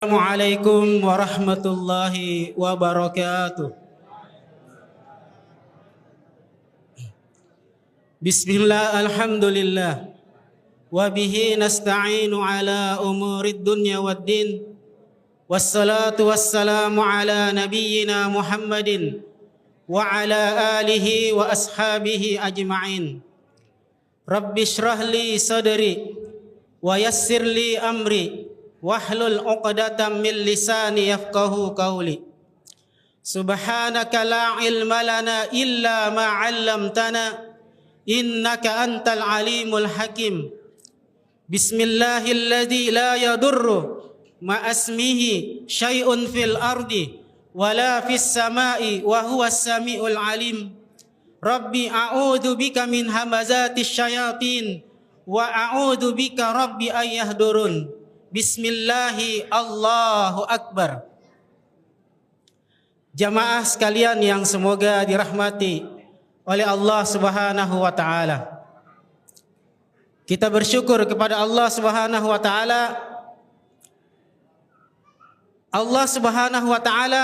Assalamualaikum warahmatullahi wabarakatuh. Bismillah, alhamdulillah. Wa bihi nasta'inu ala umurid dunya waddin. Wassalatu wassalamu ala nabiyyina Muhammadin wa ala alihi wa ashabihi ajma'in. Rabbi shrah li sadri wa yassir li amri wahlul 'uqdatam min lisani yafqahu qawli. Subhanaka la ilma lana illa ma 'allamtana innaka antal alimul hakim. Bismillahilladzi la yadurru ma asmihi syai'un fil ardi wala fis sama'i wa huwas samiul alim. Rabbi a'udzu bika min hamazatis syayatin wa a'udzu bika rabbi ayyahdurun. Bismillahi Allahu Akbar. Jamaah sekalian yang semoga dirahmati oleh Allah Subhanahu wa taala. Kita bersyukur kepada Allah Subhanahu wa taala. Allah Subhanahu wa taala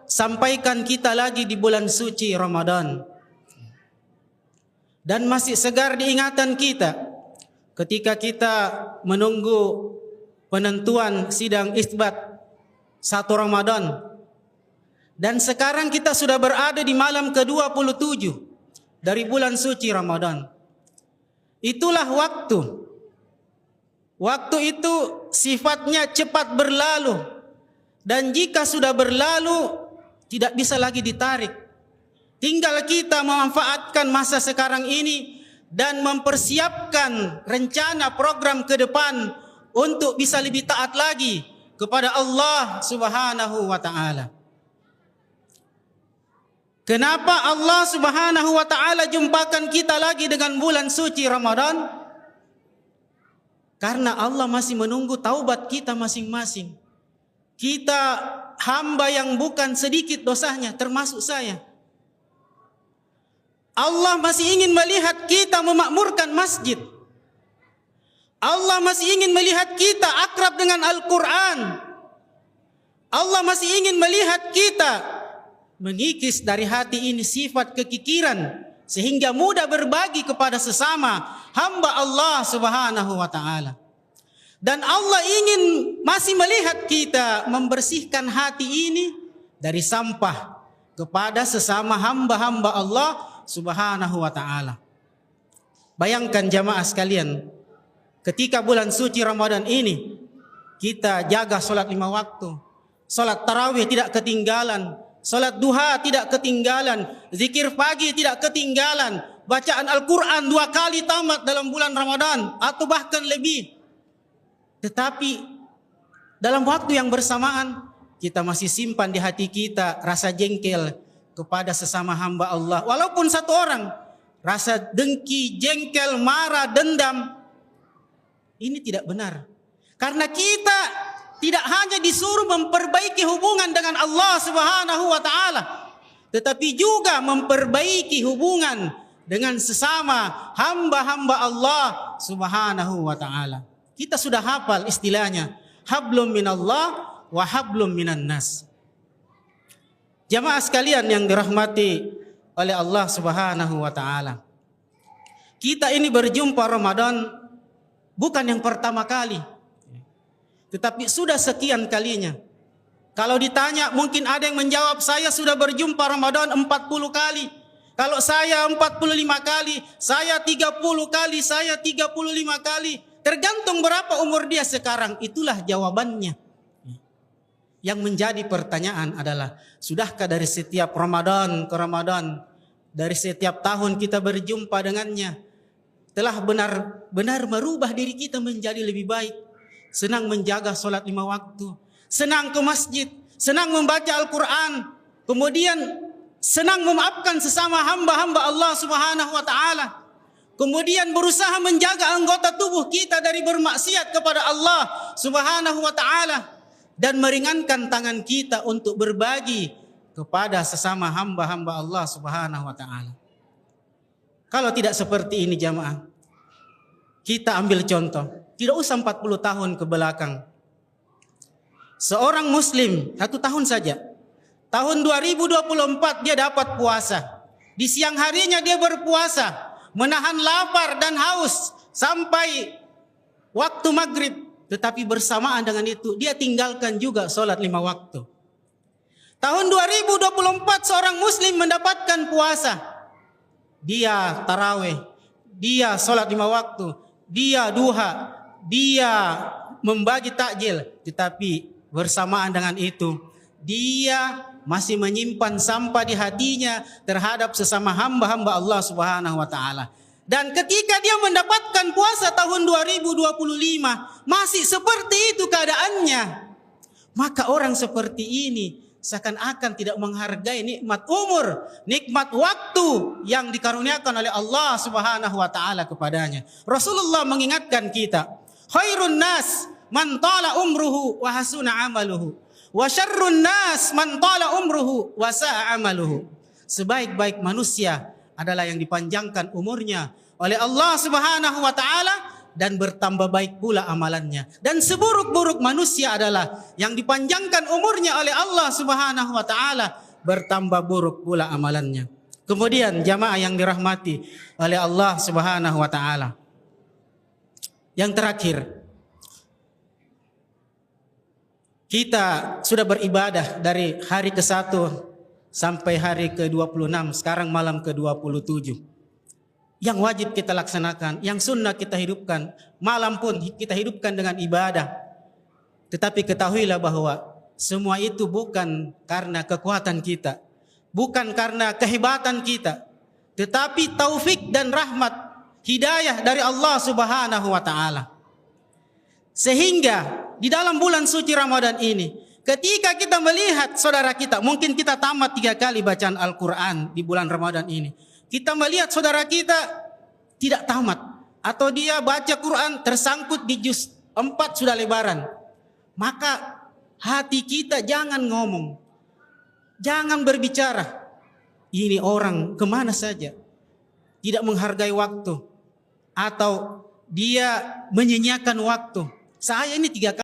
sampaikan kita lagi di bulan suci Ramadan. Dan masih segar diingatan kita ketika kita menunggu penentuan sidang isbat 1 Ramadan. Dan sekarang kita sudah berada di malam ke-27 dari bulan suci Ramadan. Itulah waktu. Waktu itu sifatnya cepat berlalu. Dan jika sudah berlalu, tidak bisa lagi ditarik. Tinggal kita memanfaatkan masa sekarang ini dan mempersiapkan rencana program ke depan untuk bisa lebih taat lagi kepada Allah Subhanahu wa taala. Kenapa Allah Subhanahu wa taala jumpakan kita lagi dengan bulan suci Ramadan? Karena Allah masih menunggu taubat kita masing-masing. Kita hamba yang bukan sedikit dosanya, termasuk saya. Allah masih ingin melihat kita memakmurkan masjid. Allah masih ingin melihat kita akrab dengan Al-Quran. Allah masih ingin melihat kita mengikis dari hati ini sifat kekikiran sehingga mudah berbagi kepada sesama hamba Allah Subhanahu wa taala. Dan Allah ingin masih melihat kita membersihkan hati ini dari sampah kepada sesama hamba-hamba Allah Subhanahu wa taala. Bayangkan jamaah sekalian, ketika bulan suci Ramadan ini, kita jaga solat 5 waktu. Solat tarawih tidak ketinggalan. Solat duha tidak ketinggalan. Zikir pagi tidak ketinggalan. Bacaan Al-Quran 2 kali tamat dalam bulan Ramadan. Atau bahkan lebih. Tetapi dalam waktu yang bersamaan, kita masih simpan di hati kita rasa jengkel kepada sesama hamba Allah. Walaupun satu orang. Rasa dengki, jengkel, marah, dendam. Ini tidak benar. Karena kita tidak hanya disuruh memperbaiki hubungan dengan Allah Subhanahu wa taala, tetapi juga memperbaiki hubungan dengan sesama hamba-hamba Allah Subhanahu wa taala. Kita sudah hafal istilahnya, hablum minallah wa hablum minan nas. Jamaah sekalian yang dirahmati oleh Allah Subhanahu wa taala. Kita ini berjumpa Ramadan bukan yang pertama kali, tetapi sudah sekian kalinya. Kalau ditanya mungkin ada yang menjawab, saya sudah berjumpa Ramadan 40 kali. Kalau saya 45 kali, saya 30 kali, saya 35 kali. Tergantung berapa umur dia sekarang, itulah jawabannya. Yang menjadi pertanyaan adalah, sudahkah dari setiap Ramadan ke Ramadan, dari setiap tahun kita berjumpa dengannya, telah benar-benar merubah diri kita menjadi lebih baik. Senang menjaga solat 5 waktu. Senang ke masjid. Senang membaca Al-Quran. Kemudian senang memaafkan sesama hamba-hamba Allah Subhanahu wa taala. Kemudian berusaha menjaga anggota tubuh kita dari bermaksiat kepada Allah Subhanahu wa taala. Dan meringankan tangan kita untuk berbagi kepada sesama hamba-hamba Allah Subhanahu wa taala. Kalau tidak seperti ini jamaah, kita ambil contoh. Tidak usah 40 tahun ke belakang. seorang muslim 1 tahun saja. Tahun 2024 dia dapat puasa. Di siang harinya dia berpuasa, menahan lapar dan haus sampai waktu maghrib. Tetapi bersamaan dengan itu dia tinggalkan juga sholat 5 waktu. Tahun 2024 seorang muslim mendapatkan puasa. Dia tarawih, dia sholat 5 waktu, dia duha, dia membagi takjil. Tetapi bersamaan dengan itu dia masih menyimpan sampah di hatinya terhadap sesama hamba-hamba Allah Subhanahu wa taala. Dan ketika dia mendapatkan puasa tahun 2025 masih seperti itu keadaannya, maka orang seperti ini seakan-akan tidak menghargai nikmat umur, nikmat waktu yang dikaruniakan oleh Allah Subhanahu wa taala kepadanya. Rasulullah mengingatkan kita, khairun nas man tala umruhu wa hasuna amaluhu. Wa syarrun nas man tala umruhu wa sa'a amaluhu. Sebaik-baik manusia adalah yang dipanjangkan umurnya oleh Allah Subhanahu wa taala dan bertambah baik pula amalannya. Dan seburuk-buruk manusia adalah yang dipanjangkan umurnya oleh Allah Subhanahu wa taala, bertambah buruk pula amalannya. Kemudian jamaah yang dirahmati oleh Allah Subhanahu wa taala. Yang terakhir, kita sudah beribadah dari hari ke-1 sampai hari ke-26, sekarang malam ke-27. Yang wajib kita laksanakan, yang sunnah kita hidupkan, malam pun kita hidupkan dengan ibadah. Tetapi ketahuilah bahwa semua itu bukan karena kekuatan kita, bukan karena kehebatan kita, tetapi taufik dan rahmat, hidayah dari Allah Subhanahu wa taala. Sehingga di dalam bulan suci Ramadan ini, ketika kita melihat saudara kita, mungkin kita tamat 3 kali bacaan Al-Quran di bulan Ramadan ini. Kita melihat saudara kita tidak tamat, atau dia baca Quran tersangkut di juz 4 sudah lebaran. Maka hati kita jangan ngomong, jangan berbicara, ini orang kemana saja, tidak menghargai waktu, atau dia menyanyiakan waktu. Saya ini 3 kali